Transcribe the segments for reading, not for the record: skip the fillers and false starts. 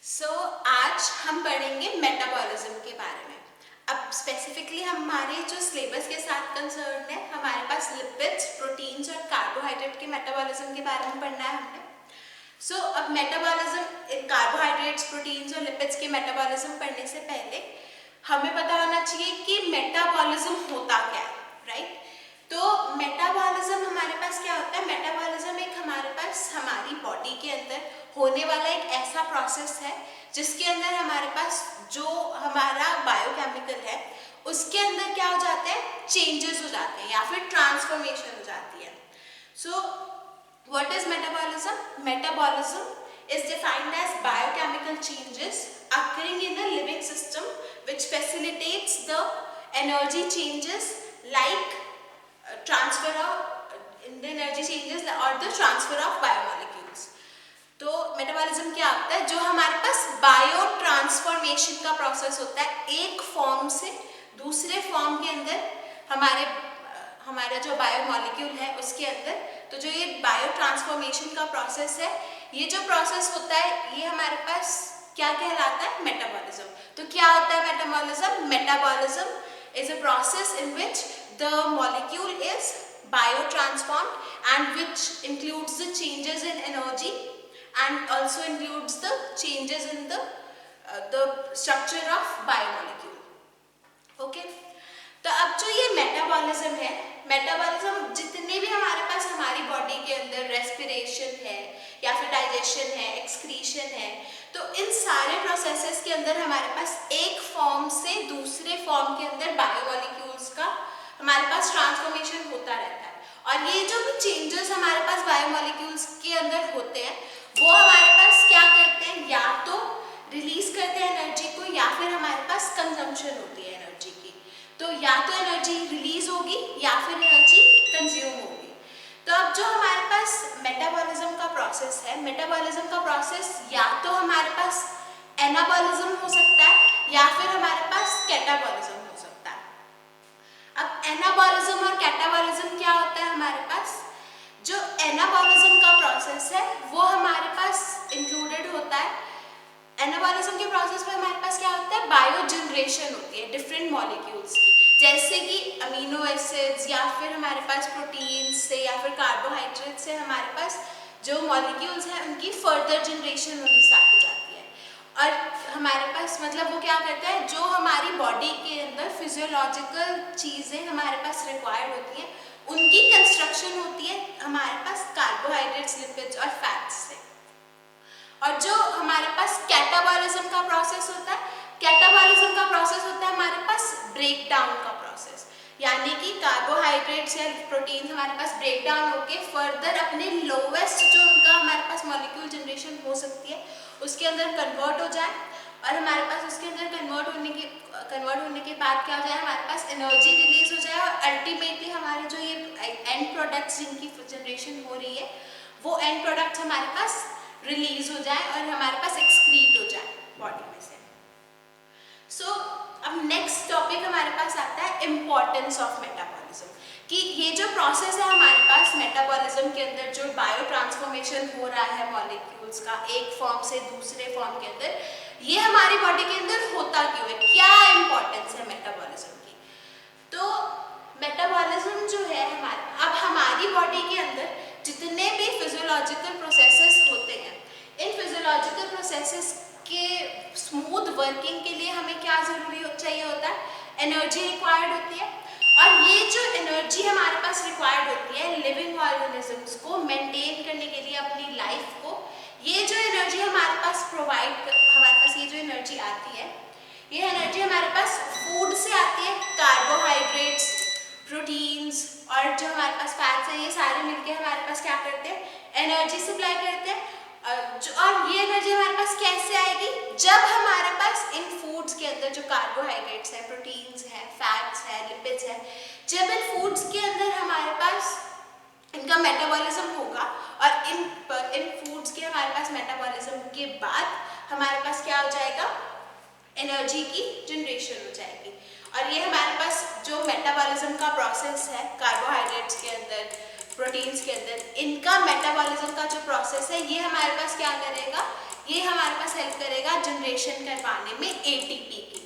आज हम पढ़ेंगे मेटाबॉलिज्म के बारे में। अब स्पेसिफिकली हमारे जो सिलेबस के साथ कंसर्न है, हमारे पास लिपिड्स, प्रोटीन्स और कार्बोहाइड्रेट के मेटाबॉलिज्म के बारे में पढ़ना है हमने। अब मेटाबॉलिज्म, कार्बोहाइड्रेट्स, प्रोटीन्स और लिपिड्स के मेटाबॉलिज्म पढ़ने से पहले हमें पता होना चाहिए कि मेटाबॉलिज्म होता क्या है, राइट? तो मेटाबॉलिज्म हमारे पास क्या होता है? मेटाबॉलिज्म एक हमारे पास हमारी बॉडी के अंदर होने वाला एक ऐसा प्रोसेस है जिसके अंदर हमारे पास जो हमारा बायोकेमिकल है उसके अंदर क्या हो जाते हैं, चेंजेस हो जाते हैं या फिर ट्रांसफॉर्मेशन हो जाती है। What is metabolism? Metabolism is defined as biochemical changes occurring in a living system which facilitates the energy changes like transfer of in the energy changes or the transfer of biomolecules। तो metabolism क्या होता है? जो हमारे पास bio transformation का process होता है, एक फॉर्म से दूसरे फॉर्म के अंदर हमारा जो बायोमोलिक्यूल है उसके अंदर, तो जो ये बायो ट्रांसफॉर्मेशन का प्रोसेस है, ये जो प्रोसेस होता है ये हमारे पास क्या कहलाता है? मेटाबॉलिज्म। तो क्या होता है metabolism? Metabolism is a process in which the molecule is biotransformed and which includes the changes in energy and also includes the changes in the structure of biomolecule। okay? तो अब जो ये मेटाबॉलिज्म है, metabolism जितने भी हमारे पास हमारी body के अंदर रेस्पिरेशन है या फिर डाइजेशन है, एक्सक्रीशन है, तो इन सारे प्रोसेसेस के अंदर हमारे पास एक फॉर्म से दूसरे फॉर्म के अंदर बायोमोलिक्यूल्स का हमारे पास ट्रांसफॉर्मेशन होता रहता है। और ये जो भी चेंजेस हमारे पास बायोमोलिक्यूल्स के अंदर होते हैं वो हमारे पास क्या करते हैं, या तो रिलीज करते हैं एनर्जी को या फिर हमारे पास कंजम्पशन होती है एनर्जी की। तो या तो एनर्जी रिलीज होगी या फिर एनर्जी कंज्यूम होगी। तो अब जो हमारे पास मेटाबॉलिज्म का प्रोसेस है, मेटाबॉलिज्म का प्रोसेस या तो हमारे पास एनाबॉलिज्म हो सकता है या फिर हमारे पास कैटाबॉलिज्म हो सकता है। अब एनाबॉलिज्म और कैटाबॉलिज्म क्या होता है? हमारे पास जो एनाबॉलिज्म का प्रोसेस है वो हमारे पास इंक्लूडेड होता है। एनाबॉलिज्म के प्रोसेस में हमारे पास क्या होता है? बायो जनरेशन होती है डिफरेंट मॉलिक्यूल्स की, जैसे कि अमीनो एसिड्स या फिर हमारे पास प्रोटीन्स से या फिर कार्बोहाइड्रेट से हमारे पास जो मॉलिक्यूल्स हैं उनकी फर्दर जनरेशन होनी स्टार्ट हो जाती है। और हमारे पास मतलब वो क्या करता है, जो हमारी बॉडी के अंदर फिजियोलॉजिकल चीज़ें हमारे पास रिक्वायर्ड होती हैं उनकी कंस्ट्रक्शन होती है हमारे पास कार्बोहाइड्रेट्स, लिपिड्स और फैट्स से। और जो हमारे पास कैटाबॉलिज्म का प्रोसेस होता है, कैटाबॉलिज्म का प्रोसेस होता है हमारे पास ब्रेक डाउन का प्रोसेस, यानी कि कार्बोहाइड्रेट्स या प्रोटीन हमारे पास ब्रेक डाउन होके फर्दर अपने लोवेस्ट जो उनका हमारे पास मॉलिक्यूल जनरेशन हो सकती है उसके अंदर कन्वर्ट हो जाए, और हमारे पास उसके अंदर कन्वर्ट होने के बाद क्या हो जाए, हमारे पास एनर्जी रिलीज हो जाए और अल्टीमेटली हमारे जो ये एंड प्रोडक्ट्स जिनकी जनरेशन हो रही है वो एंड प्रोडक्ट्स हमारे पास रिलीज हो जाए और हमारे पास एक्सक्रीट हो जाए बॉडी में से। अब नेक्स्ट टॉपिक हमारे पास आता है इम्पोर्टेंस ऑफ मेटाबॉलिज्म, कि ये जो प्रोसेस है हमारे पास मेटाबॉलिज्म के अंदर जो बायो ट्रांसफॉर्मेशन हो रहा है मॉलिक्यूल्स का एक फॉर्म से दूसरे फॉर्म के अंदर, ये हमारी बॉडी के अंदर होता क्यों है, क्या इम्पोर्टेंस है मेटाबॉलिज्म की? तो मेटाबॉलिज्म जो है हमारी बॉडी के अंदर जितने भी फिजियोलॉजिकल प्रोसेसेस होते हैं, इन फिजियोलॉजिकल प्रोसेसेस के स्मूथ वर्किंग के लिए हमें क्या जरूरी चाहिए होता है? एनर्जी रिक्वायर्ड होती है। और ये जो एनर्जी हमारे पास रिक्वायर्ड होती है लिविंग ऑर्गेनिजम्स को मेंटेन करने के लिए अपनी लाइफ को, ये जो एनर्जी हमारे पास ये जो एनर्जी आती है, ये एनर्जी हमारे पास फूड से आती है। कार्बोहाइड्रेट्स, प्रोटीन्स और जो हमारे पास फैट्स हैं, ये सारे मिलके हमारे पास क्या करते हैं? एनर्जी सप्लाई करते हैं। और ये एनर्जी हमारे पास कैसे आएगी? जब हमारे पास इन फूड्स के अंदर जो कार्बोहाइड्रेट्स हैं, प्रोटीन्स हैं, फैट्स हैं, लिपिड्स हैं, जब इन फूड्स के अंदर हमारे पास इनका मेटाबॉलिज्म होगा और इन फूड्स के हमारे पास मेटाबॉलिज्म के बाद हमारे पास क्या हो जाएगा? एनर्जी की जनरेशन हो जाएगी। और ये हमारे पास जो मेटाबॉलिज्म का प्रोसेस है कार्बोहाइड्रेट्स के अंदर, प्रोटीन्स के अंदर, इनका मेटाबॉलिज्म का जो प्रोसेस है ये हमारे पास क्या करेगा, ये हमारे पास हेल्प करेगा जनरेशन करवाने में एटीपी की।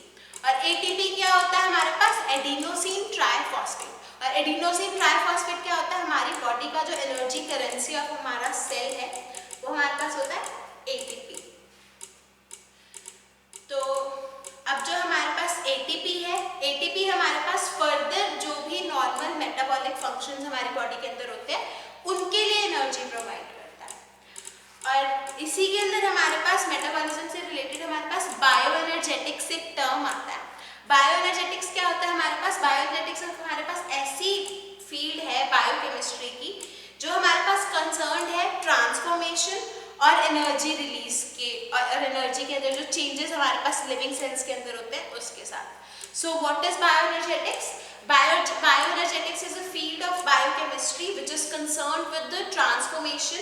और एटीपी क्या होता है हमारे पास, एडिनोसिन ट्राइफॉस्फेट। और एडिनोसिन ट्राइफॉस्फेट क्या होता है, हमारी बॉडी का जो एनर्जी करेंसी ऑफ हमारा सेल है वो हमारे पास होता है एटीपी। तो अब जो हमारे पास एटीपी है, एटीपी हमारे पास फर्दर जो भी नॉर्मल मेटाबॉलिक फंक्शंस हमारी बॉडी के अंदर होते हैं उनके लिए एनर्जी प्रोवाइड करता है। और इसी के अंदर हमारे पास मेटाबॉलिज्म से रिलेटेड हमारे पास बायो एनर्जेटिक्स एक टर्म आता है। बायो एनर्जेटिक्स क्या होता है हमारे पास, बायो एनर्जेटिक्स हमारे पास ऐसी फील्ड है बायोकेमिस्ट्री की जो हमारे पास कंसर्न है ट्रांसफॉर्मेशन और एनर्जी रिलीज के, और एनर्जी के अंदर जो चेंजेस हमारे पास लिविंग सेल्स के अंदर होते हैं उसके साथ। So what is bioenergetics? Bioenergetics is a field of biochemistry which is concerned with the transformation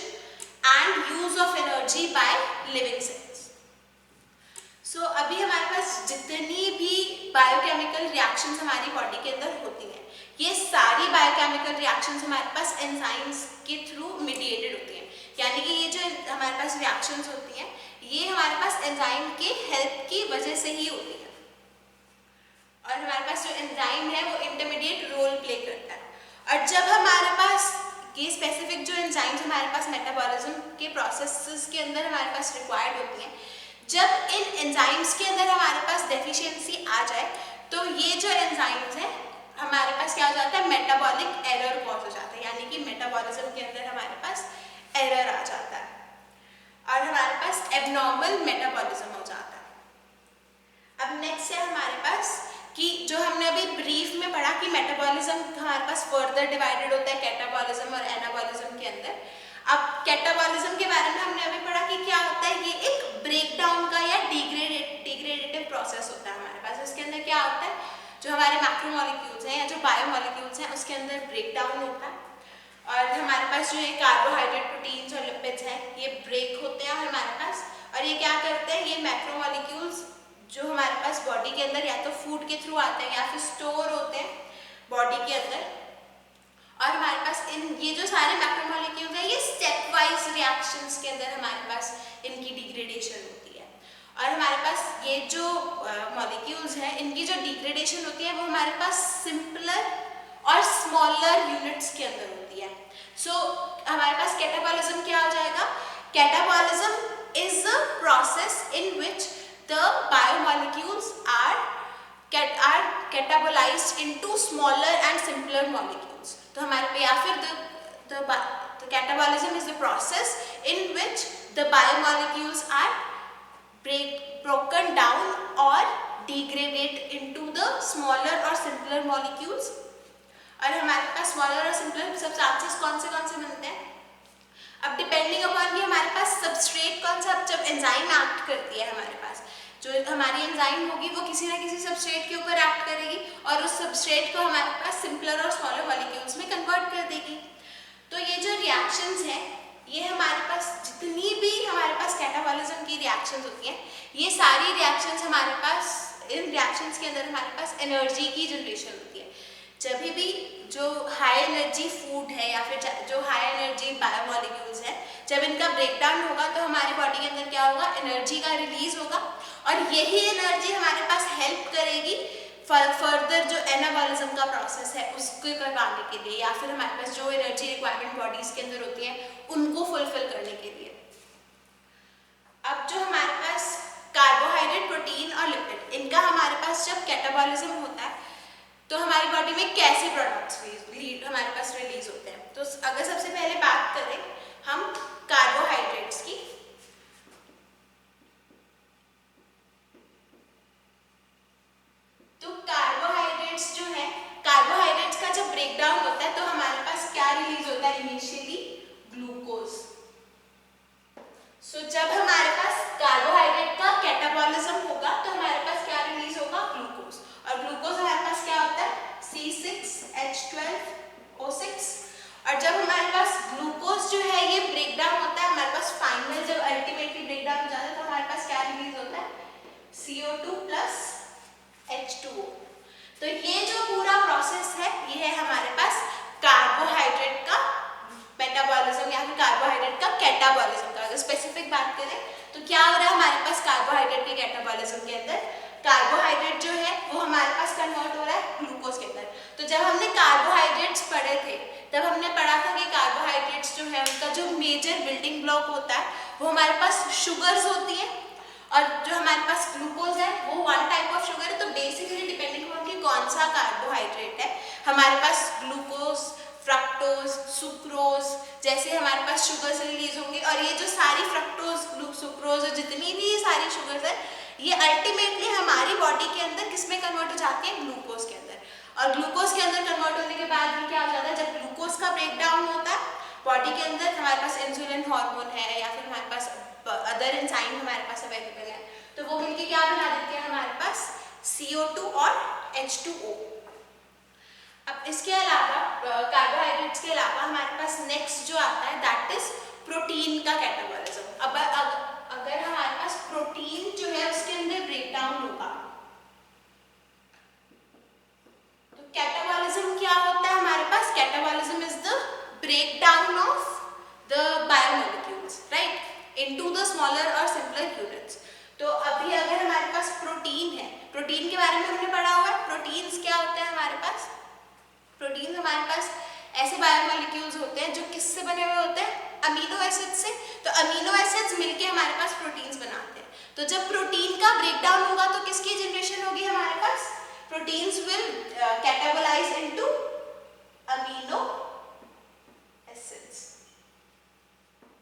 and use of energy by living cells. So अभी हमारे पास जितनी भी बायोकेमिकल रिएक्शंस हमारी बॉडी के अंदर होती हैं, ये सारी बायोकेमिकल रिएक्शंस हमारे पास एंजाइम्स के थ्रू मीडिएटेड होती हैं। यानी कि ये जो हमारे पास रिएक्शंस होती हैं ये हमारे पास एंजाइम के हेल्प की वजह से ही होती है। और हमारे पास जो एंजाइम है वो इंटरमीडिएट रोल प्ले करता है। और जब हमारे पास ये स्पेसिफिक जो एंजाइम्स हमारे पास मेटाबॉलिज्म के प्रोसेसेस के अंदर हमारे पास रिक्वायर्ड होती हैं, जब इन एंजाइम्स के अंदर हमारे पास डेफिशिएंसी आ जाए तो ये जो एंजाइम्स हैं हमारे पास क्या हो जाता है, मेटाबॉलिक एरर कॉज हो जाता है। यानी कि मेटाबॉलिज्म के अंदर हमारे पास एरर आ जाता है और हमारे पास एबनॉर्मल मेटाबॉलिज्म हो जाता है। अब नेक्स्ट है हमारे पास कि जो हमने अभी ब्रीफ में पढ़ा कि मेटाबॉलिज्म हमारे पास फर्दर डिवाइडेड होता है कैटाबॉलिज्म और एनाबॉलिज्म के अंदर। अब कैटाबॉलिज्म के बारे में हमने अभी पढ़ा कि क्या होता है, ये एक ब्रेकडाउन का या डिग्रेडेटिव प्रोसेस होता है हमारे पास। इसके अंदर क्या होता है, जो हमारे मैक्रोमोलिक्यूल्स हैं या जो बायोमोलिक्यूल्स हैं उसके अंदर ब्रेकडाउन होता है और हमारे पास जो ये कार्बोहाइड्रेट, प्रोटीन्स और लिपिड्स हैं ये ब्रेक होते हैं हमारे पास। और ये क्या करते हैं, ये मैक्रोमोलिक्यूल्स जो हमारे पास बॉडी के अंदर या तो फूड के थ्रू आते हैं या फिर स्टोर होते हैं बॉडी के अंदर। और हमारे पास ये जो सारे मैक्रोमोलिक्यूल्स हैं ये स्टेप वाइज रिएक्शंस के अंदर हमारे पास इनकी डिग्रेडेशन होती है। और हमारे पास ये जो मॉलिक्यूल्स हैं इनकी जो डिग्रेडेशन होती है वो हमारे पास सिंपलर और स्मॉलर यूनिट्स के अंदर होती है। सो हमारे पास कैटाबॉलिज्म क्या हो जाएगा, catabolism is a process in which the biomolecules are catabolized into smaller and simpler molecules। तो हमारे पे या फिर the catabolism is the process in which the biomolecules are broken down or degraded into the smaller or simpler molecules। और हमारे पास smaller और simpler substances कौन से बनते हैं, अब डिपेंडिंग अपॉन कि हमारे पास सबस्ट्रेट कौन सा, जब एंजाइम एक्ट करती है हमारे पास जो हमारी एंजाइम होगी वो किसी ना किसी सबस्ट्रेट के ऊपर एक्ट करेगी और उस सबस्ट्रेट को हमारे पास सिंपलर और स्मॉलर मॉलिक्यूल्स में कन्वर्ट कर देगी। तो ये जो रिएक्शंस हैं ये हमारे पास जितनी भी हमारे पास कैटाबॉलिज्म की रिएक्शंस होती हैं ये सारी रिएक्शंस हमारे पास, इन रिएक्शंस के अंदर हमारे पास एनर्जी की जनरेशन होती है। जब भी जो हाई एनर्जी फूड है या फिर जो हाई एनर्जी बायोमोलिक्यूल्स हैं जब इनका ब्रेकडाउन होगा तो हमारी बॉडी के अंदर क्या होगा, एनर्जी का रिलीज होगा और यही एनर्जी हमारे पास हेल्प करेगी फर्दर जो एनाबॉलिज्म का प्रोसेस है उसको करवाने के लिए या फिर हमारे पास जो एनर्जी रिक्वायरमेंट बॉडीज के अंदर होती है उनको फुलफिल करने के लिए। अब जो हमारे पास कार्बोहाइड्रेट, प्रोटीन और लिपिड, इनका हमारे पास जब कैटाबॉलिज्म होता है तो हमारी बॉडी में कैसे प्रोडक्ट्स हमारे पास रिलीज होते हैं। तो अगर सबसे पहले बात करें हम कार्बोहाइड्रेट्स की, तो कार्बोहाइड्रेट्स जो है, कार्बोहाइड्रेट्स का जब ब्रेकडाउन होता है तो हमारे पास क्या रिलीज होता है, इनिशियली ग्लूकोज। सो जब हमारे पास कार्बोहाइड्रेट का कैटाबॉलिज्म होगा तो हमारे पास क्या रिलीज होगा, ग्लूकोज। और ग्लूकोज हमारे पास क्या होता है, C6H12O6। और जब हमारे पास ग्लूकोज जो है ये ब्रेकडाउन होता है, हमारे पास फाइनल जब अल्टीमेटली ब्रेकडाउन हो जाता है तो हमारे पास क्या रिलीज होता है, CO2 plus H2O। तो ये जो पूरा प्रोसेस है ये है हमारे पास कार्बोहाइड्रेट का मेटाबॉलिज्म या फिर कार्बोहाइड्रेट का कैटाबॉलिज्म का। अगर स्पेसिफिक बात करें तो क्या हो रहा है हमारे पास कार्बोहाइड्रेट के कैटाबॉलिज्म के अंदर, कार्बोहाइड्रेट जो है वो हमारे पास कन्वर्ट हो रहा है ग्लूकोज के अंदर। तो जब हमने कार्बोहाइड्रेट्स पढ़े थे तब हमने पढ़ा था कि कार्बोहाइड्रेट्स जो है उनका जो मेजर बिल्डिंग ब्लॉक होता है वो हमारे पास शुगर्स होती है, और जो हमारे पास ग्लूकोज है वो वन टाइप ऑफ शुगर है। तो बेसिकली डिपेंडिंग ऑन कि कौन सा कार्बोहाइड्रेट है हमारे पास ग्लूकोज, फ्रक्टोज, सुक्रोज जैसे हमारे पास शुगर्स रिलीज होंगे, और ये जो सारी फ्रक्टोज, सुक्रोज और जितनी भी ये सारी शुगर्स है ये अल्टीमेटली हमारी बॉडी के अंदर किसमें कन्वर्ट हो जाती है, ग्लूकोज के अंदर। और ग्लूकोज के अंदर कन्वर्ट होने के बाद भी क्या हो जाता है, जब ग्लूकोज का ब्रेकडाउन होता है बॉडी के अंदर, हमारे पास इंसुलिन हार्मोन है या फिर हमारे पास अदर एंजाइम हमारे पास अवेलेबल है, तो वो मिलके क्या बना देते हैं हमारे पास CO2 और H2O। अब इसके अलावा कार्बोहाइड्रेट्स के अलावा हमारे पास नेक्स्ट जो आता है दैट इज प्रोटीन का कैटाबॉलिज्म। अब अगर हमारे पास प्रोटीन जो है उसके अंदर ब्रेकडाउन होगा तो कैटाबॉलिज्म क्या होता है हमारे पास, catabolism is the breakdown of the biomolecules right into the smaller और सिंपलर यूनिट्स। तो अभी अगर हमारे पास प्रोटीन है, प्रोटीन के बारे में हमने पढ़ा हुआ है, प्रोटीन्स क्या होते हैं हमारे पास, प्रोटीन हमारे पास ऐसे बायोमोलिक्यूल्स होते हैं जो किससे बने हुए होते हैं, अमीनो एसिड से। तो अमीनो एसिड्स मिलके हमारे पास प्रोटीन्स बनाते हैं। तो जब प्रोटीन का ब्रेकडाउन होगा तो किसकी जनरेशन होगी हमारे पास, proteins will catabolize into amino acids.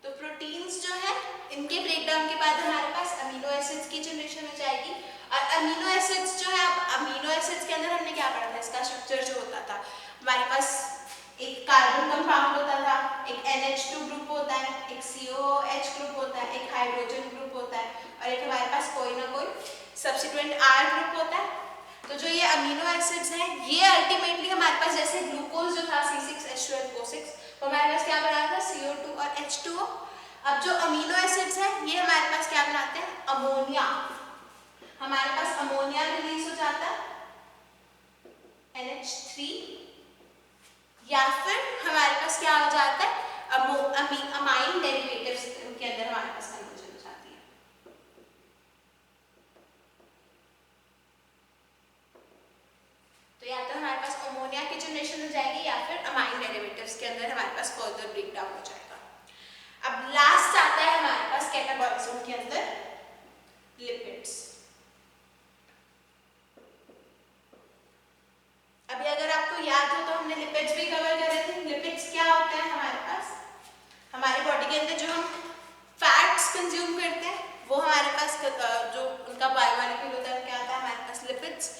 तो प्रोटीन्स जो है इनके ब्रेकडाउन के बाद हमारे पास अमीनो एसिड्स की जनरेशन हो जाएगी। और अमीनो एसिड्स जो है, अब अमीनो एसिड्स के अंदर हमने क्या पढ़ा था, इसका स्ट्रक्चर जो होता था हमारे पास एक कार्बन कंपाउंड होता था, एक NH2 ग्रुप होता है, एक COOH ग्रुप होता है, एक हाइड्रोजन ग्रुप होता है, और एक हमारे पास कोई ना कोई सब्सिक्वेंट R ग्रुप होता है। तो जो ये अमीनो एसिड्स हैं ये अल्टीमेटली हमारे पास, जैसे ग्लूकोज जो था C6H12O6 वो हमारे पास क्या बना था, CO2 और H2O। अब जो अमीनो एसिड्स हैं ये हमारे पास क्या बनाते हैं, अमोनिया। हमारे पास अमोनिया रिलीज हो जाता है NH3, या फिर हमारे पास क्या हो जाता है, अमाइन डेरिवेटिव्स के अंदर हमारे पास कन्वर्जन हो जाती है। तो या तो हमारे पास अमोनिया की जनरेशन हो जाएगी या फिर अमाइन डेरिवेटिव्स के अंदर हमारे पास फर्दर ब्रेकडाउन हो जाएगा। अब लास्ट आता है हमारे पास कैटाबॉलिज्म के अंदर लिपिड्स। अभी अगर आपको याद हो तो हमने लिपिड्स भी कवर करे थे। लिपिड्स क्या होते हैं हमारे पास, हमारी बॉडी के अंदर जो हम फैट्स कंज्यूम करते हैं वो हमारे पास जो उनका बायोमोलिक्यूल होता है क्या होता है हमारे पास, लिपिड्स।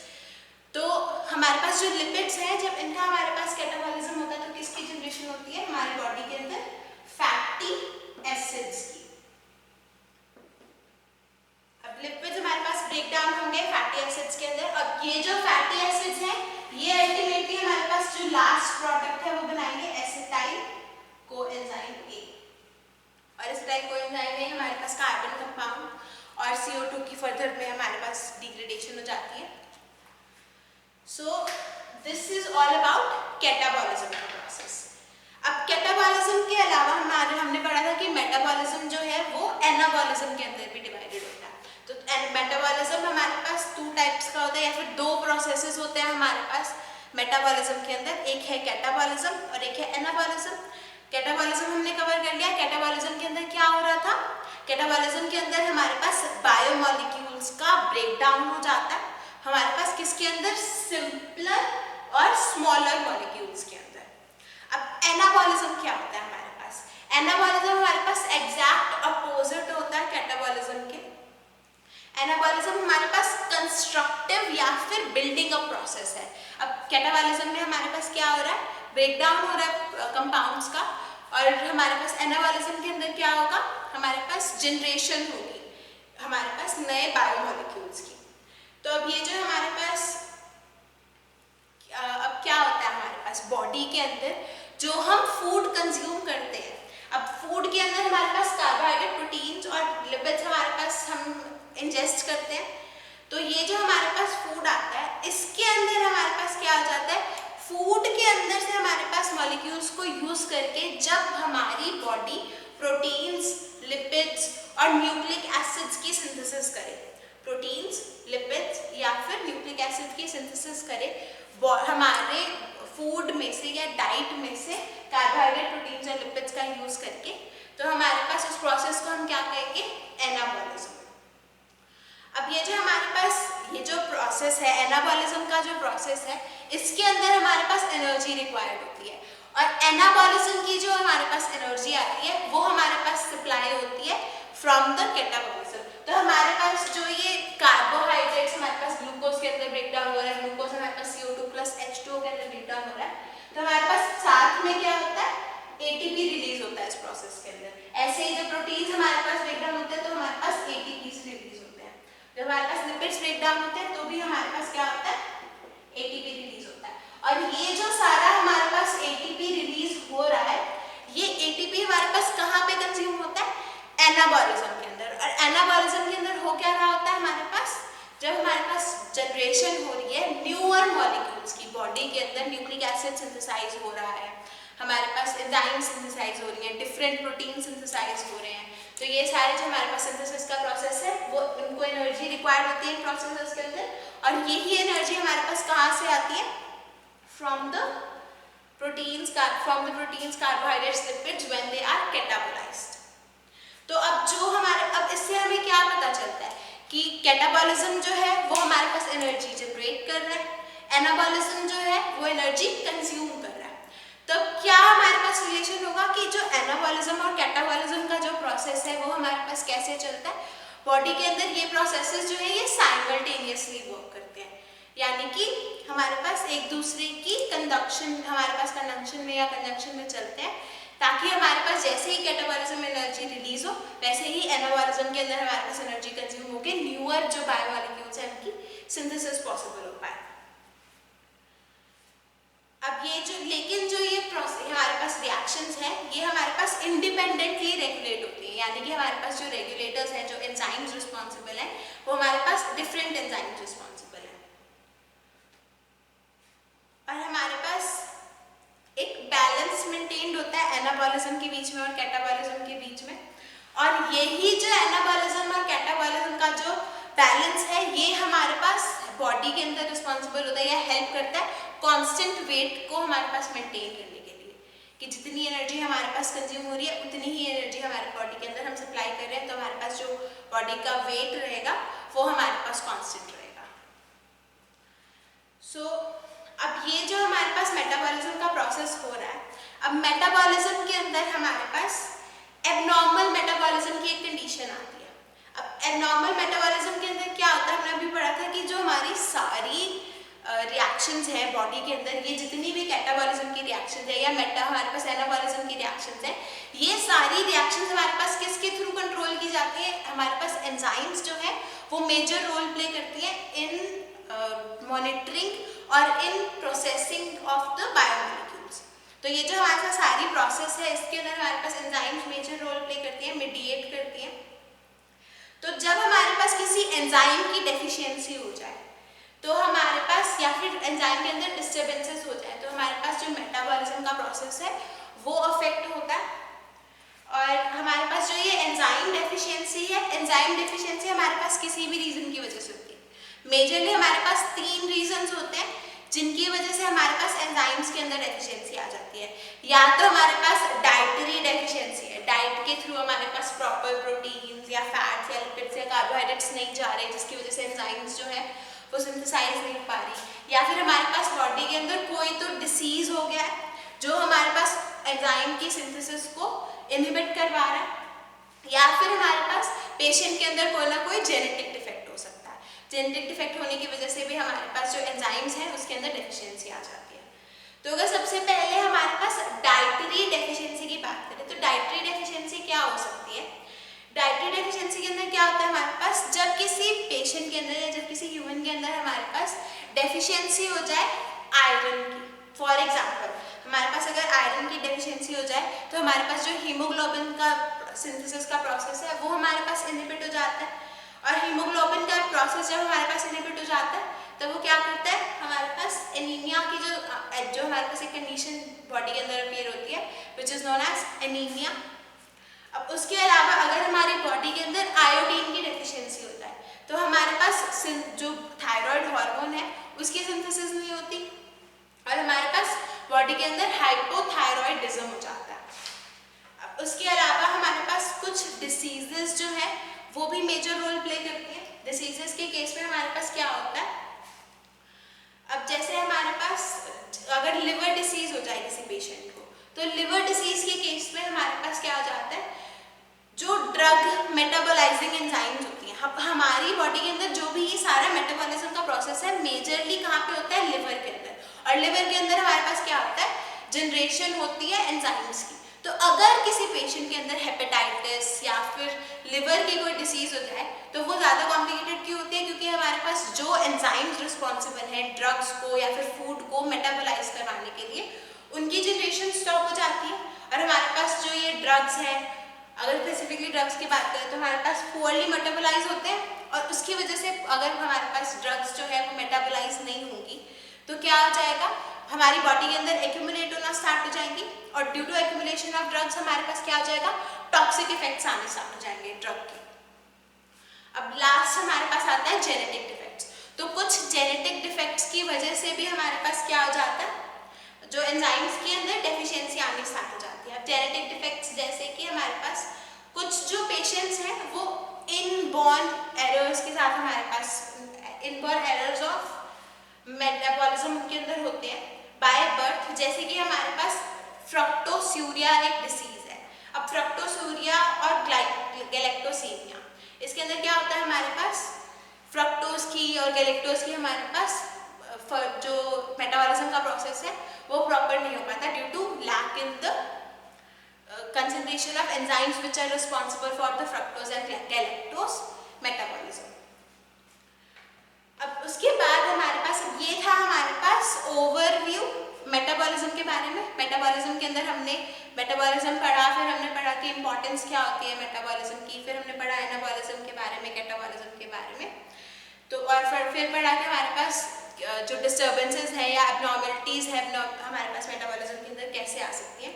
तो हमारे पास जो लिपिड्स हैं जब इनका हमारे पास कैटाबॉलिज्म होता है तो किसकी जनरेशन होती है हमारी बॉडी के अंदर, फैटी एसिड्स की। अब लिपिड्स हमारे पास ब्रेकडाउन होंगे फैटी एसिड्स के अंदर। अब ये जो फैटी एसिड्स हैं ये अल्टीमेटली हमारे पास जो लास्ट प्रोडक्ट है वो बनाएंगे एसिटाइल कोएंजाइम A। और एसिटाइल कोएंजाइम A हमारे पास कार्बन कंपाउंड और CO2 की फर्दर में हमारे पास डिग्रेडेशन हो जाती है। So this is all about catabolism का प्रोसेस। अब कैटाबॉलिज्म के अलावा हमने पढ़ा था कि मेटाबॉलिज्म जो है वो एनाबॉलिज्म के अंदर भी डिवाइडेड होता है। तो मेटाबॉलिज्म हमारे पास 2 टाइप्स का होता है या फिर 2 प्रोसेसेस होते हैं हमारे पास मेटाबॉलिज्म के अंदर, एक है कैटाबॉलिज्म और एक है एनाबॉलिज्म। कैटाबॉलिज्म हमने कवर कर लिया। कैटाबॉलिज्म के अंदर क्या हो रहा था, कैटाबॉलिज्म के अंदर हमारे पास बायोमोलिक्यूल्स का ब्रेकडाउन हो जाता है हमारे पास किसके अंदर, सिंपलर और स्मॉलर मॉलिक्यूल्स के अंदर। अब एनाबॉलिज्म क्या होता है हमारे पास, एनाबॉलिज्म हमारे पास एग्जैक्ट अपोजिट होता है कैटाबॉलिज्म के। एनाबॉलिज्म हमारे पास कंस्ट्रक्टिव या फिर बिल्डिंग अप प्रोसेस है। अब कैटाबॉलिज्म में हमारे पास क्या हो रहा है, ब्रेकडाउन हो रहा है कंपाउंड्स का, और हमारे पास एनाबॉलिज्म के अंदर क्या होगा, हमारे पास जनरेशन होगी हमारे पास नए बायोमोलिक्यूल्स की। तो अब ये जो हमारे पास अब क्या होता है हमारे पास बॉडी के अंदर जो हम फूड कंज्यूम करते हैं। अब फूड के अंदर हमारे पास कार्बोहाइड्रेट, प्रोटीन्स और लिपिड्स हमारे पास हम इंजेस्ट करते हैं। तो ये जो हमारे पास फूड आता है इसके अंदर हमारे पास क्या हो जाता है, फूड के अंदर से हमारे पास मॉलिक्यूल्स को यूज करके जब हमारी बॉडी प्रोटीन्स, लिपिड्स और न्यूक्लिक एसिड्स की सिंथेसिस करे, प्रोटीन्स, लिपिड्स या फिर न्यूक्लिक एसिड की सिंथेसिस करे हमारे फूड में से या डाइट में से कार्बोहाइड्रेट, प्रोटीन्स और लिपिड्स का यूज करके, तो हमारे पास उस प्रोसेस को हम क्या कहेंगे? एनाबॉलिज्म। अब ये जो हमारे पास ये जो प्रोसेस है, एनाबॉलिज्म का जो प्रोसेस है, इसके अंदर हमारे पास एनर्जी रिक्वायर्ड होती है और एनाबॉलिज्म की जो हमारे पास एनर्जी आती है वो हमारे पास सप्लाई होती है फ्रॉम द कैटाबॉलिज्म। तो हमारे पास जो ये कार्बोहाइड्रेट्स हमारे पास ग्लूकोज के अंदर ब्रेक डाउन हो रहा है, ग्लूकोज हमारे पास CO2 + H2O के अंदर ब्रेक डाउन हो रहा है, तो हमारे पास साथ में क्या होता है? ATP रिलीज होता है इस प्रोसेस के अंदर। ऐसे ही जब प्रोटीन्स हमारे पास ब्रेक डाउन होते हैं तो हमारे पास ATPs रिलीज होते हैं। जब हमारे पास लिपिड्स ब्रेक डाउन होते हैं तो भी हमारे पास क्या होता है? ATP रिलीज होता है। और ये जो सारा हमारे पास ATP रिलीज हो रहा है, ये ATP हमारे पास कहाँ पे कंज्यूम होता है? एनाबॉलिज्म के अंदर। और एनाबॉलिज्म के अंदर हो क्या रहा होता है हमारे पास? जब हमारे पास जनरेशन हो रही है न्यूअर मॉलिक्यूल्स की, बॉडी के अंदर न्यूक्लिक एसिड सिंथेसाइज हो रहा है, हमारे पास एंजाइम सिंथेसाइज हो रही है, डिफरेंट प्रोटीन सिंथेसाइज हो रहे हैं, तो ये सारे जो हमारे पास सिंथेसिस का प्रोसेस है वो उनको एनर्जी रिक्वायर्ड होती है इन प्रोसेसेस के अंदर। और यही एनर्जी हमारे पास कहाँ से आती है? From the proteins, carbohydrates, lipids when they are catabolized. तो अब इससे हमें क्या पता चलता है कि कैटाबॉलिज्म जो है वो हमारे पास एनर्जी जनरेट कर रहा है, एनाबॉलिज्म जो है वो एनर्जी कंज्यूम कर रहा है। तो क्या हमारे पास रिलेशन होगा कि जो एनाबॉलिज्म और कैटाबॉलिज्म का जो प्रोसेस है वो हमारे पास कैसे चलता है? बॉडी के अंदर ये प्रोसेसेस जो है ये साइमल्टेनियसली वर्क करते हैं, यानी कि हमारे पास एक दूसरे की कंडक्शन में या कंजंक्शन में चलते हैं, ताकि हमारे पास जैसे ही कैटाबॉलिज्म में एनर्जी रिलीज हो वैसे ही एनाबॉलिज्म के अंदर हमारे पास एनर्जी कंज्यूम होकर न्यूअर जो बायोमॉलिक्यूल्स हैं उनकी सिंथेसिस पॉसिबल हो पाए। अब लेकिन जो ये प्रोसेस हमारे पास रिएक्शंस हैं ये हमारे पास इंडिपेंडेंटली रेगुलेट होती हैं, यानी कि हमारे पास जो रेगुलेटर्स हैं, जो एंजाइम्स रिस्पॉन्सिबल हैं, वो हमारे पास डिफरेंट एंजाइम्स रिस्पॉन्सिबल हैं। और हमारे पास एक बैलेंस मेंटेन्ड होता है एनाबॉलिज्म के बीच में और कैटाबॉलिज्म के बीच में, और यही जो एनाबॉलिज्म और कैटाबॉलिज्म का जो बैलेंस है ये हमारे पास बॉडी के अंदर रिस्पॉन्सिबल होता है या हेल्प करता है कांस्टेंट वेट को हमारे पास मेंटेन करने के लिए, कि जितनी एनर्जी हमारे पास कंज्यूम हो रही है उतनी ही एनर्जी हमारे बॉडी के अंदर हम सप्लाई कर रहे हैं, तो हमारे पास जो बॉडी का वेट रहेगा वो हमारे पास कांस्टेंट रहेगा। सो अब ये जो हमारे पास मेटाबॉलिज्म का प्रोसेस हो रहा है, अब मेटाबॉलिज्म के अंदर हमारे पास एबनॉर्मल मेटाबॉलिज्म की एक कंडीशन आती है। अब एबनॉर्मल मेटाबॉलिज्म के अंदर क्या होता है, हमने अभी पढ़ा था कि जो हमारी सारी रिएक्शंस हैं बॉडी के अंदर, ये जितनी भी कैटाबॉलिज्म की रिएक्शंस है या हमारे पास एनाबॉलिज्म की रिएक्शंस है, ये सारी रिएक्शंस हमारे पास किसके थ्रू कंट्रोल की जाती है? हमारे पास एंजाइम्स जो है वो मेजर रोल प्ले करती हैं इन मॉनिटरिंग और in processing of the biomolecules. तो ये जो हमारे पास सारी प्रोसेस है इसके अंदर हमारे पास एंजाइम्स मेजर रोल प्ले करती हैं, मीडिएट करती हैं। तो जब हमारे पास किसी एंजाइम की डेफिशिएंसी हो जाए, तो हमारे पास या फिर एंजाइम के अंदर डिस्टर्बेंसेस हो जाए, तो हमारे पास जो मेटाबॉलिज्म का प्रोसेस है वो अफेक्ट होता है। और हमारे पास जो ये एंजाइम डेफिशिएंसी है, एंजाइम डेफिशिएंसी हमारे पास किसी भी रीजन की वजह से होती है। मेजरली हमारे पास 3 रीजंस होते हैं जिनकी वजह से हमारे पास एंजाइम्स के अंदर डेफिशिएंसी आ जाती है। या तो हमारे पास डाइटरी डेफिशिएंसी है, डाइट के थ्रू हमारे पास प्रॉपर प्रोटीन्स या फैट्स या लिपिड्स या कार्बोहाइड्रेट्स नहीं जा रहे, जिसकी वजह से एंजाइम्स जो है वो सिंथेसाइज नहीं हो पा रही। या फिर हमारे पास बॉडी के अंदर कोई तो डिसीज हो गया है जो हमारे पास एंजाइम की सिंथेसिस को इनहिबिट करवा रहा है, या फिर हमारे पास पेशेंट के अंदर कोई ना कोई जेनेटिक डिफेक्ट हो सकता है। जेनेटिक डिफेक्ट होने की वजह से भी हमारे पास जो एंजाइम्स हैं उसके अंदर डेफिशिएंसी आ जाती है। तो अगर सबसे पहले हमारे पास डाइटरी डेफिशिएंसी की बात करें, तो डाइटरी डेफिशिएंसी क्या हो सकती है? डाइटरी डेफिशिएंसी के अंदर क्या होता है हमारे पास, जब किसी पेशेंट के अंदर या जब किसी ह्यूमन के अंदर हमारे पास डेफिशिएंसी हो जाए आयरन की। फॉर एग्जांपल हमारे पास अगर आयरन की डेफिशिएंसी हो जाए तो हमारे पास जो हीमोग्लोबिन का सिंथेसिस का प्रोसेस है वो हमारे पास इनहिबिट हो जाता है। और हीमोग्लोबिन का प्रोसेस जब हमारे पास इनहिबिट हो जाता है तो वो क्या करता है, हमारे पास एनीमिया की जो हमारे पास एक कंडीशन बॉडी के अंदर अपीयर होती है which is known as anaemia. अब उसके अलावा अगर हमारी बॉडी के अंदर आयोडीन की डेफिशिएंसी होता है तो हमारे पास जो थायराइड हार्मोन है उसकी सिंथेसिस नहीं होती और हमारे पास बॉडी के अंदर हाइपोथायरॉयडिज्म हो जाता है। अब उसके अलावा हमारे पास कुछ डिसीजेस जो है वो भी मेजर रोल प्ले करती है। डिसीजेस के केस में हमारे पास क्या होता है, अब जैसे हमारे पास अगर लिवर डिसीज हो जाए किसी पेशेंट को तो लिवर डिसीज के केस में हमारे पास क्या हो जाता है, जो ड्रग मेटाबोलाइजिंग एंजाइम्स होती हैं, हमारी बॉडी के अंदर जो भी ये सारा मेटाबॉलिज्म का प्रोसेस है मेजरली कहाँ पे होता है, लिवर के अंदर। और लिवर के अंदर हमारे पास क्या होता है, जनरेशन होती है एंजाइम्स की। तो अगर किसी पेशेंट के अंदर हेपेटाइटिस या फिर लिवर की कोई डिसीज हो जाए तो वो ज़्यादा कॉम्प्लिकेटेड क्यों होती है, क्योंकि हमारे पास जो एंजाइम्स रिस्पॉन्सिबल हैं ड्रग्स को या फिर फूड को मेटाबोलाइज करवाने के लिए उनकी जनरेशन स्टॉप हो जाती है। और हमारे पास जो ये ड्रग्स हैं, अगर स्पेसिफिकली ड्रग्स की बात करें तो हमारे पास पुअरली मेटाबोलाइज होते हैं और उसकी वजह से अगर हमारे पास ड्रग्स जो है वो मेटाबोलाइज नहीं होंगी तो क्या हो जाएगा, हमारी बॉडी के अंदर एक्यूमुलेट होना स्टार्ट हो जाएंगी और due to accumulation of drugs हमारे पास क्या हो जाएगा, टॉक्सिक इफेक्ट्स आने स्टार्ट हो जाएंगे ड्रग के। अब लास्ट हमारे पास आता है जेनेटिक डिफेक्ट्स। तो कुछ जेनेटिक डिफेक्ट्स की वजह से भी हमारे पास क्या हो जाता है, जो एंजाइम्स के अंदर डेफिशिएंसी आनी स्टार्ट हो जाती है। अब जेनेटिक डिफेक्ट्स जैसे कि हमारे पास कुछ जो पेशेंट्स हैं वो इनबॉर्न एरर्स के साथ हमारे पास इनबॉर्न एरर्स ऑफ मेटाबॉलिज्म के अंदर होते हैं बाय बर्थ, जैसे कि हमारे पास फ्रक्टोस्यूरिया एक डिसीज है। अब फ्रक्टोस्यूरिया और गैलेक्टोसीमिया, इसके अंदर क्या होता है, हमारे पास फ्रक्टोज की और गैलेक्टोज की हमारे पास जो मेटाबॉलिज्म का प्रोसेस है वो प्रॉपर नहीं हो पाता due to lack in the concentration of enzymes which are responsible for the fructose and galactose metabolism। अब उसके बाद हमारे पास ये था हमारे पास ओवरव्यू मेटाबॉलिज्म के बारे में। मेटाबॉलिज्म के अंदर हमने मेटाबॉलिज्म पढ़ा, फिर हमने पढ़ा कि इंपॉर्टेंस क्या होती है मेटाबॉलिज्म की, फिर हमने पढ़ा एनाबॉलिज्म के बारे में, कैटाबॉलिज्म के बारे में। तो और फिर पढ़ा कि हमारे पास जो डिस्टर्बेंसेस हैं या एबनॉर्मलिटीज हैं हमारे पास मेटाबॉलिज्म के अंदर कैसे आ सकती हैं।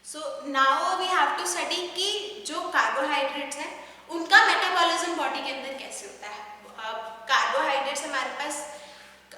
So now we have to study कि जो कार्बोहाइड्रेट्स हैं उनका मेटाबॉलिज्म बॉडी के अंदर कैसे होता है। कार्बोहाइड्रेट्स हमारे पास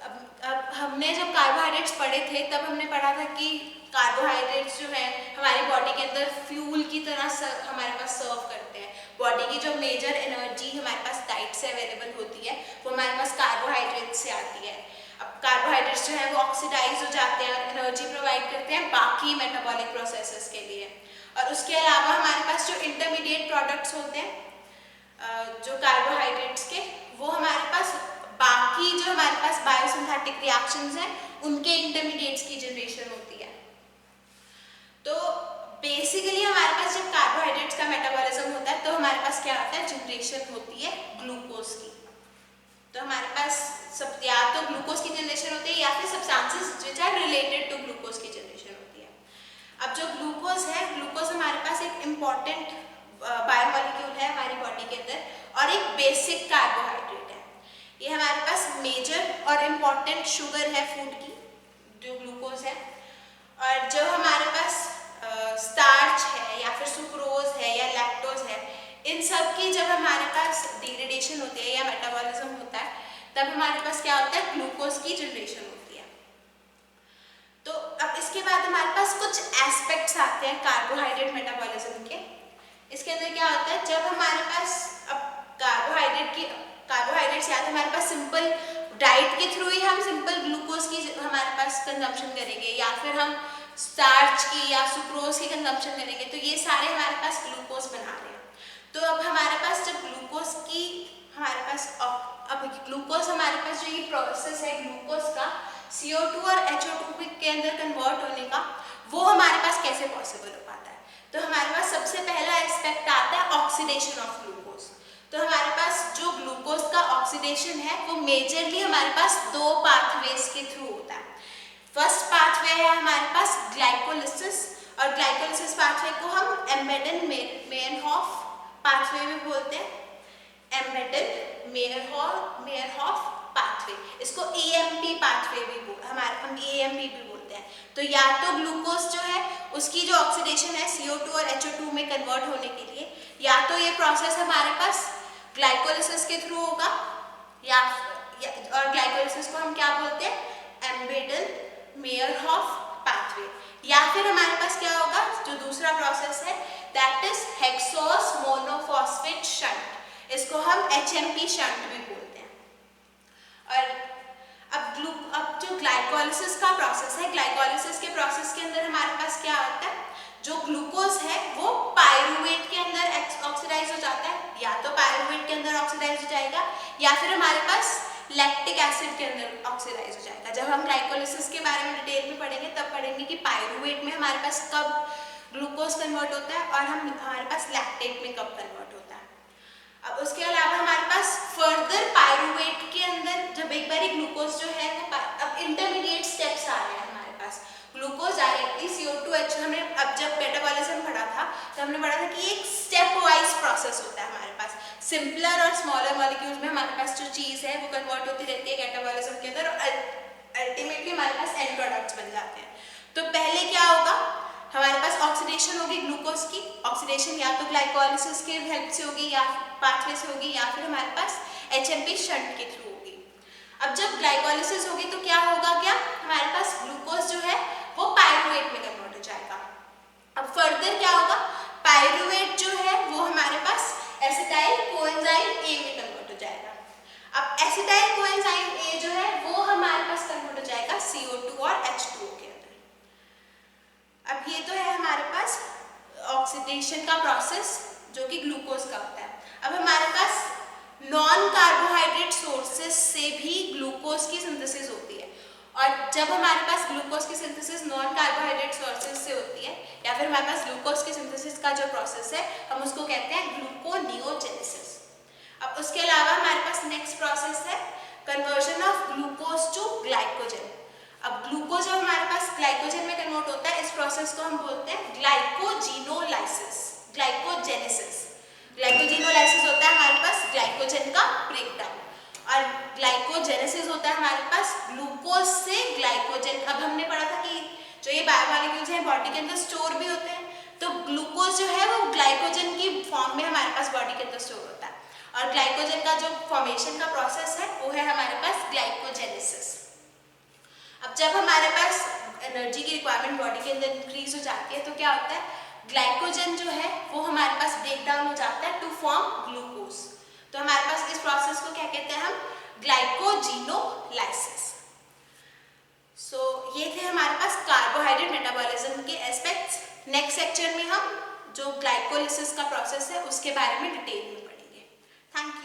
अब हमने जब कार्बोहाइड्रेट्स पढ़े थे तब हमने पढ़ा था कि कार्बोहाइड्रेट्स जो है हमारी बॉडी के अंदर फ्यूल की तरह हमारे पास सर्व करते हैं। बॉडी की जो मेजर एनर्जी हमारे पास डाइट से अवेलेबल होती है वो हमारे पास कार्बोहाइड्रेट्स से आती है। अब कार्बोहाइड्रेट्स जो है वो ऑक्सीडाइज हो जाते हैं और एनर्जी प्रोवाइड करते हैं बाकी मेटाबॉलिक प्रोसेसेस के लिए। और उसके अलावा हमारे पास जो इंटरमीडिएट प्रोडक्ट्स होते हैं जो कार्बोहाइड्रेट्स के, वो हमारे पास बाकी जो हमारे पास बायोसिंथेटिक रिएक्शंस हैं उनके इंटरमीडिएट्स की जनरेशन होती है। तो बेसिकली हमारे पास जब कार्बोहाइड्रेट्स का मेटाबॉलिज्म होता है तो हमारे पास क्या होता है, जनरेशन होती है ग्लूकोज की। तो हमारे पास सब या तो ग्लूकोज की जनरेशन होती है या फिर substances which are related to glucose की जनरेशन होती है। अब जो ग्लूकोज है, ग्लूकोज हमारे पास एक इम्पॉर्टेंट बायोमॉलिक्यूल है हमारी बॉडी के अंदर और एक बेसिक कार्बोहाइड्रेट है। ये हमारे पास मेजर और इम्पॉर्टेंट शुगर है फूड की, जो ग्लूकोज है। और जो हमारे पास स्टार्च है या फिर सुक्रोज है या लैक्टोज है, इन सब की जब हमारे पास डिग्रेडेशन होती है या मेटाबॉलिज्म होता है तब हमारे पास क्या होता है, ग्लूकोज की जनरेशन होती है। तो अब इसके बाद हमारे पास कुछ एस्पेक्ट्स आते हैं कार्बोहाइड्रेट मेटाबॉलिज्म के। इसके अंदर क्या होता है, जब हमारे पास अब कार्बोहाइड्रेट्स या तो हमारे पास सिंपल डाइट के थ्रू ही हम सिंपल ग्लूकोज की हमारे पास कंजम्पशन करेंगे या फिर हम स्टार्च की या सुक्रोज की कंजम्पशन करेंगे, तो ये सारे हमारे पास ग्लूकोज बना रहे हैं। तो अब हमारे पास जब ग्लूकोज की हमारे पास अब ग्लूकोज हमारे पास जो ये प्रोसेस है ग्लूकोज का CO2 और HO2 के अंदर कन्वर्ट होने का, वो हमारे पास कैसे पॉसिबल हो पाता है। तो हमारे पास सबसे पहला एस्पेक्ट आता है ऑक्सीडेशन ऑफ ग्लूकोज। तो हमारे पास जो ग्लूकोज का ऑक्सीडेशन है वो मेजरली हमारे पास दो पाथवेज के थ्रू होता है। फर्स्ट पाथवे है हमारे पास ग्लाइकोलिसिस, और ग्लाइकोलिसिस पाथवे को हम एम्बेडन मेयरहॉफ पाथवे भी बोलते हैं। एम्बेडन मेयरहॉफ पाथवे, इसको AMP पाथवे भी हम AMP भी बोलते हैं। तो या तो ग्लूकोज जो है उसकी जो ऑक्सीडेशन है CO2 और HO2 में कन्वर्ट होने के लिए, या तो ये प्रोसेस हमारे पास ग्लाइकोलिसिस के थ्रू होगा, या और ग्लाइकोलिसिस को हम क्या बोलते हैं, एम्बेडल-मेयरहोफ पाथवे, या फिर हमारे पास क्या होगा जो दूसरा प्रोसेस है that is hexose monophosphate shunt, इसको हम HMP शंट भी बोलते हैं। और अब जो ग्लाइकोलिसिस का प्रोसेस है, ग्लाइकोलिसिस के प्रोसेस के अंदर हमारे पास क्या होता है, जो ग्लूकोज है वो पायरूवेट के अंदर ऑक्सीडाइज हो जाता है, या तो पायरूवेट के अंदर ऑक्सीडाइज हो जाएगा या फिर हमारे पास लैक्टिक एसिड के अंदर ऑक्सीडाइज हो जाएगा। जब हम ग्लाइकोलिसिस के बारे में डिटेल में पढ़ेंगे तब पढ़ेंगे कि पायरूवेट में हमारे पास कब ग्लूकोज कन्वर्ट होता है और हमारे पास लैक्टेट में कब कन्वर्ट होता है। अब उसके अलावा हमारे पास फर्दर पायरूवेट के अंदर जब एक बार ग्लूकोज जो है वो अब इंटरमीडिएट स्टेप्स आ रहे हैं हमारे पास, ग्लूकोज डायरेक्टली CO2H, हमने अब जब मेटाबॉलिज्म पढ़ा था तो हमने पढ़ा था कि एक स्टेप वाइज प्रोसेस होता है हमारे पास, सिंपलर और स्मॉलर मॉलिक्यूल्स में हमारे पास जो चीज़ है वो कन्वर्ट होती रहती है कैटाबॉलिज्म के अंदर और अल्टीमेटली हमारे पास एंड प्रोडक्ट्स बन जाते हैं। तो पहले क्या होगा, हमारे पास ऑक्सीडेशन होगी ग्लूकोज की, ऑक्सीडेशन या तो ग्लाइकोलिसिस के हेल्प से होगी या पाथवे से होगी या फिर हमारे पास HMP शंट के थ्रू होगी। अब जब ग्लाइकोलिसिस होगी तो क्या होगा, क्या हमारे पास ग्लूकोज जो है वो पायरूवेट में कन्वर्ट हो जाएगा। अब फर्दर क्या होगा, पायरूवेट जो है वो हमारे पास एसिटाइल कोएंजाइम A में कन्वर्ट हो जाएगा। अब एसिटाइल कोएंजाइम A जो है वो हमारे पास कन्वर्ट हो जाएगा CO2 और H2O के अंदर। अब ये तो है हमारे पास ऑक्सीडेशन का प्रोसेस जो कि ग्लूकोज का होता है। अब हमारे पास नॉन कार्बोहाइड्रेट सोर्सेज से भी ग्लूकोज की सिंथेसिस होती है, और जब हमारे पास ग्लूकोज की सिंथेसिस नॉन कार्बोहाइड्रेट सोर्सेज से होती है या फिर हमारे पास ग्लूकोज की सिंथेसिस का जो प्रोसेस है हम उसको कहते हैं ग्लूकोनियोजेनेसिस। अब उसके अलावा हमारे पास नेक्स्ट प्रोसेस है conversion of glucose to glycogen. अब ग्लूकोज जब हमारे पास ग्लाइकोजन में कन्वर्ट होता है, इस प्रोसेस को हम बोलते हैं ग्लाइकोजिनोलाइसिस, ग्लाइकोजेनेसिस। ग्लाइकोजिनोलाइसिस होता है हमारे पास ग्लाइकोजन का ब्रेकडाउन, और ग्लाइकोजेनेसिस होता है हमारे पास ग्लूकोज से ग्लाइकोजन। अब हमने पढ़ा था कि जो ये बायोमॉलिक्यूल्स हैं बॉडी के अंदर स्टोर भी होते हैं, तो ग्लूकोज जो है वो ग्लाइकोजन की फॉर्म में हमारे पास बॉडी के अंदर स्टोर होता है, और ग्लाइकोजन का जो फॉर्मेशन का प्रोसेस है वो है हमारे पास ग्लाइकोजेनेसिस। अब जब हमारे पास एनर्जी की रिक्वायरमेंट बॉडी के अंदर इंक्रीज हो जाती है तो क्या होता है, ग्लाइकोजन जो है वो हमारे पास ब्रेक डाउन हो जाता है टू फॉर्म ग्लूकोज। तो हमारे पास इस प्रोसेस को क्या कहते हैं हम, ग्लाइकोजिनोलाइसिस। सो ये थे हमारे पास कार्बोहाइड्रेट मेटाबॉलिज्म के एस्पेक्ट्स। नेक्स्ट सेक्शन में हम जो ग्लाइकोलिसिस का प्रोसेस है उसके बारे में डिटेल में पढ़ेंगे। Thank you.